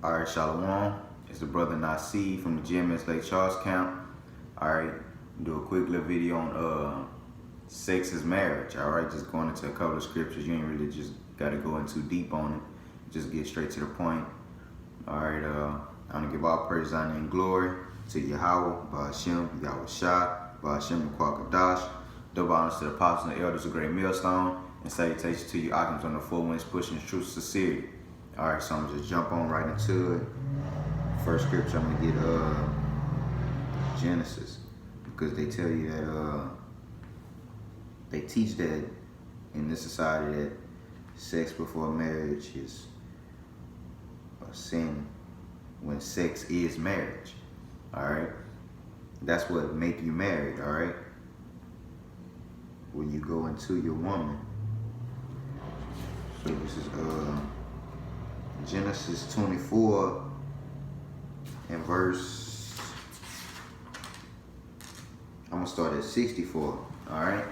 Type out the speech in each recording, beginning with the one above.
Alright, Shalom. It's the brother Nasi from the GMS Lake Charles camp. Alright, do a quick little video on sex is marriage. Alright, just going into a couple of scriptures. You ain't really just gotta go in too deep on it. Just get straight to the point. Alright, I'm gonna give all praise, honor, and glory to Yahweh, Ba'ashem, Yahweh Shah, Ba'ashem, Kwakadash. Double honors to the apostles and the elders of Great Millstone, and salutations to you, Occams on the four winds, pushing the truth to sincerity. Alright, so I'm gonna just jump on right into it. First scripture, I'm gonna get Genesis, because they tell you that they teach that in this society that sex before marriage is a sin when sex is marriage. Alright, that's what make you married. Alright, when you go into your woman. So this is Genesis 24 and verse, I'm gonna start at 64. Alright,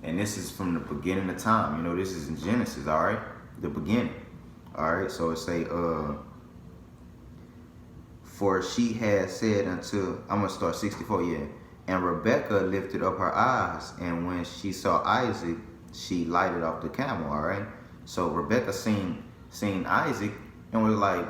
and this is from the beginning of time. You know, this is in Genesis. Alright, the beginning. Alright, so it say for she had said unto, I'm gonna start 64, yeah. And Rebekah lifted up her eyes, and when she saw Isaac, she lighted off the camel. Alright, so Rebekah seen Isaac and was like,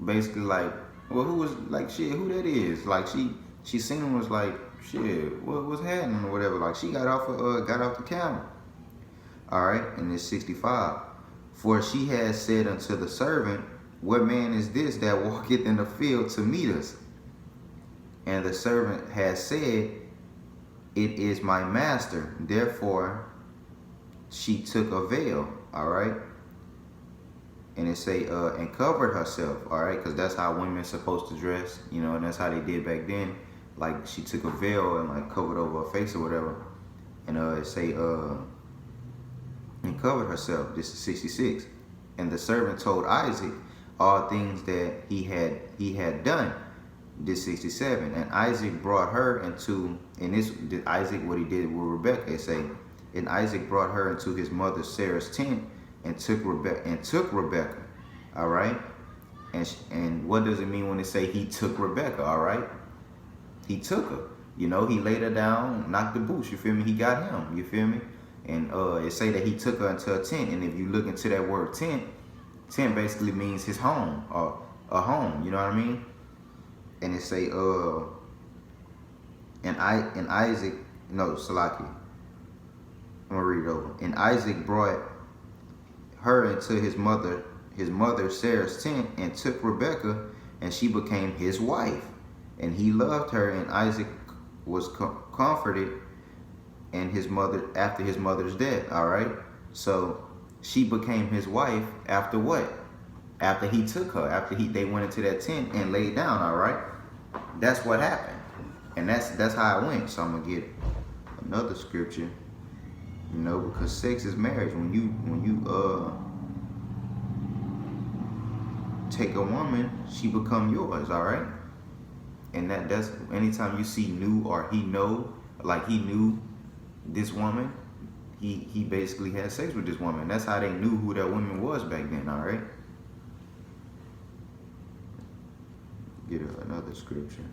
basically like, well, who was like, shit, who that is? Like she seen him, was like, shit, what's happening or whatever. Like she got off the camel. Alright, and it's 65. For she had said unto the servant, what man is this that walketh in the field to meet us? And the servant had said, it is my master. Therefore she took a veil. Alright, and it say and covered herself. Alright, because that's how women supposed to dress, you know, and that's how they did back then. Like she took a veil and like covered over her face or whatever. And it say and covered herself. This is 66. And the servant told Isaac all things that he had done. This 67. And Isaac brought her into, and this Isaac, what he did with Rebekah, it say, and Isaac brought her into his mother Sarah's tent and took Rebekah. All right, and what does it mean when they say he took Rebekah? All right, he took her. You know, he laid her down, knocked the boots. You feel me? He got him. You feel me? And it say that he took her into a tent. And if you look into that word tent basically means his home, or a home. You know what I mean? And it say and Isaac, no, Salaki. I'm gonna read it over. And Isaac brought her into his mother Sarah's tent and took Rebekah, and she became his wife. And he loved her, and Isaac was comforted and his mother after his mother's death. All right, so she became his wife after what? After he took her, after they went into that tent and laid down. All right, that's what happened, and that's how it went. So I'm gonna get another scripture. You know, because sex is marriage. When you take a woman, she become yours. All right, and that's anytime you see knew or he know, like he knew this woman, he basically had sex with this woman. That's how they knew who that woman was back then. All right, get another scripture.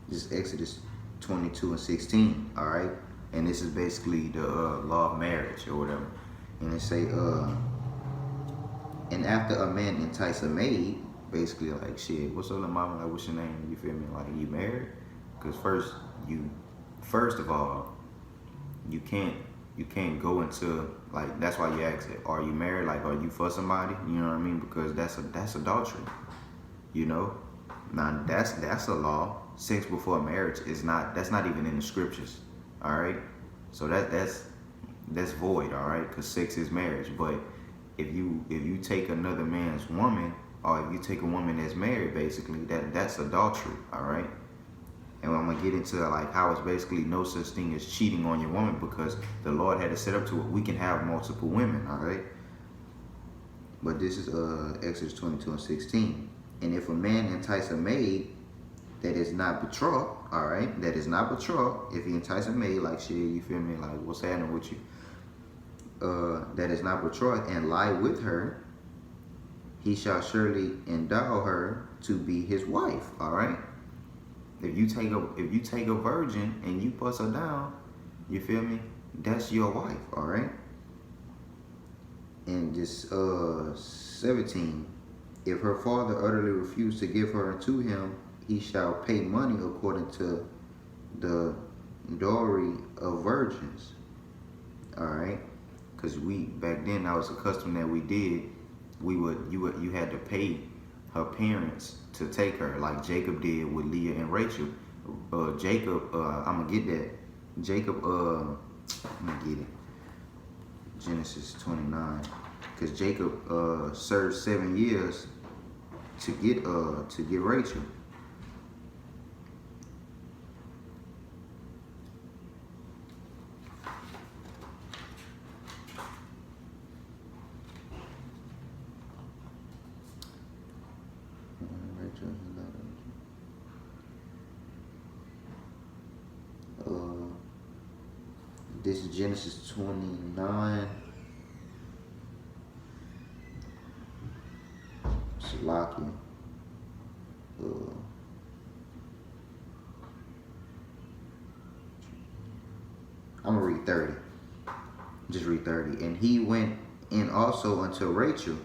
This is Exodus 22 and 16, all right? And this is basically the law of marriage or whatever. And it say, and after a man entice a maid, basically like, shit, what's up, mama? Like, what's your name? You feel me? Like, you married? Because first of all, you can't go into, like, that's why you ask it, are you married? Like, are you for somebody? You know what I mean? Because that's adultery. You know? Now that's a law. Sex before marriage is not, that's not even in the scriptures. All right, so that's void. All right, because sex is marriage. But if you take another man's woman, or if you take a woman that's married, basically that's adultery. All right, And I'm gonna get into like how it's basically no such thing as cheating on your woman, because the Lord had it set up to it. We can have multiple women, all right? But this is Exodus 22:16. And if a man entice a maid that is not betrothed, all right, that is not betrothed, if he entice a maid, like shit, you feel me, like what's happening with you, that is not betrothed, and lie with her, he shall surely endow her to be his wife, all right? If you take a virgin and you bust her down, you feel me, that's your wife, all right? And this 17, if her father utterly refuse to give her unto him, he shall pay money according to the dowry of virgins. All right, because back then that was a custom that we did. You had to pay her parents to take her, like Jacob did with Leah and Rachel. Jacob, I'm gonna get that. Jacob, I'm gonna get it. Genesis 29, because Jacob served 7 years to get Rachel. This is Genesis 29. Salakia. I'm gonna read 30. Just read 30. And he went in also unto Rachel,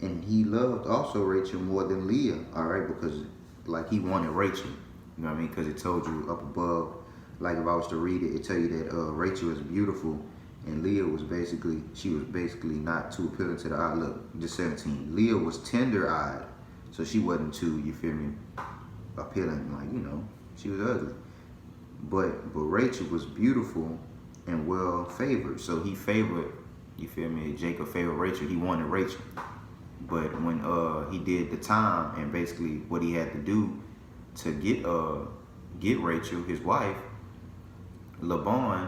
and he loved also Rachel more than Leah. All right, because like he wanted Rachel. You know what I mean? Because it told you up above. Like if I was to read it, it tell you that Rachel is beautiful, and Leah was basically not too appealing to the eye. Look, just 17. Leah was tender-eyed, so she wasn't too, you feel me, appealing. Like, you know, she was ugly. But Rachel was beautiful and well favored, so he favored, you feel me, Jacob favored Rachel. He wanted Rachel. But when he did the time and basically what he had to do to get Rachel, his wife, Laban,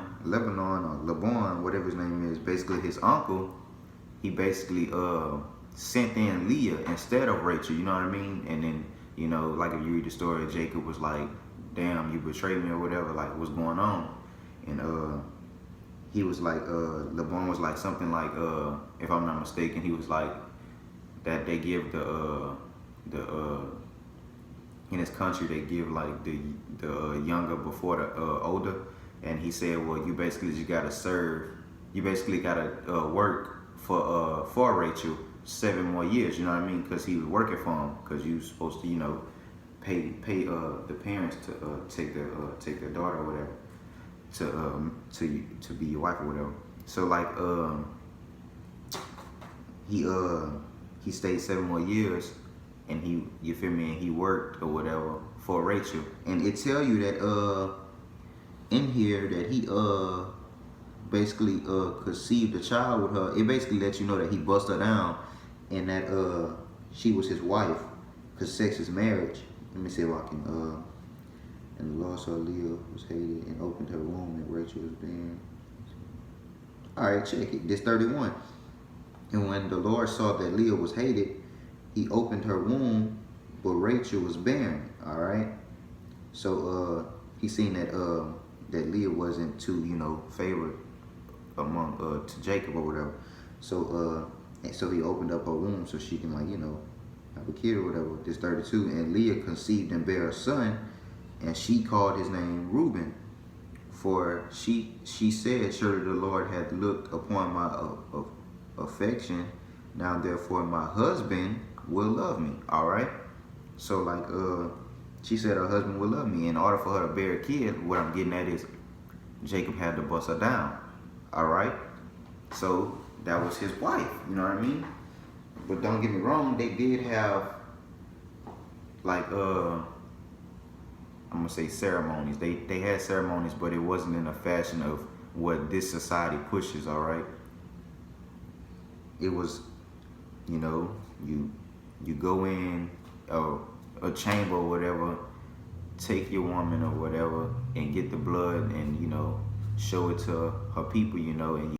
whatever his name is, basically his uncle, he basically sent in Leah instead of Rachel, you know what I mean? And then, you know, like if you read the story, Jacob was like, damn, you betrayed me or whatever, like what's going on? And he was like, Laban was like something like, if I'm not mistaken, he was like that they give in his country they give like the younger before the older. And he said, well, you basically just gotta serve. You basically gotta work for Rachel 7 more years. You know what I mean? Because he was working for him. Because you were supposed to, you know, pay the parents to take their daughter or whatever to be your wife or whatever. So like he stayed 7 more years, and you feel me? And he worked or whatever for Rachel. And it tell you that in here that he basically conceived a child with her. It basically lets you know that he bust her down and that she was his wife, because sex is marriage. Let me see if I can and the Lord saw Leah was hated and opened her womb, and Rachel was barren. Alright, check it. This 31. And when the Lord saw that Leah was hated, he opened her womb, but Rachel was barren. Alright. So he seen that that Leah wasn't too, you know, favored among to Jacob or whatever. So so he opened up her womb so she can, like, you know, have a kid or whatever. This 32. And Leah conceived and bare a son, and she called his name Reuben, for she said, surely the Lord hath looked upon my affection. Now therefore my husband will love me. All right. So like she said her husband will love me. In order for her to bear a kid, what I'm getting at is Jacob had to bust her down. All right. So that was his wife. You know what I mean? But don't get me wrong, they did have like I'm gonna say ceremonies. They had ceremonies, but it wasn't in a fashion of what this society pushes. All right. It was, you know, you go in a chamber or whatever, take your woman or whatever and get the blood and, you know, show it to her people, you know, and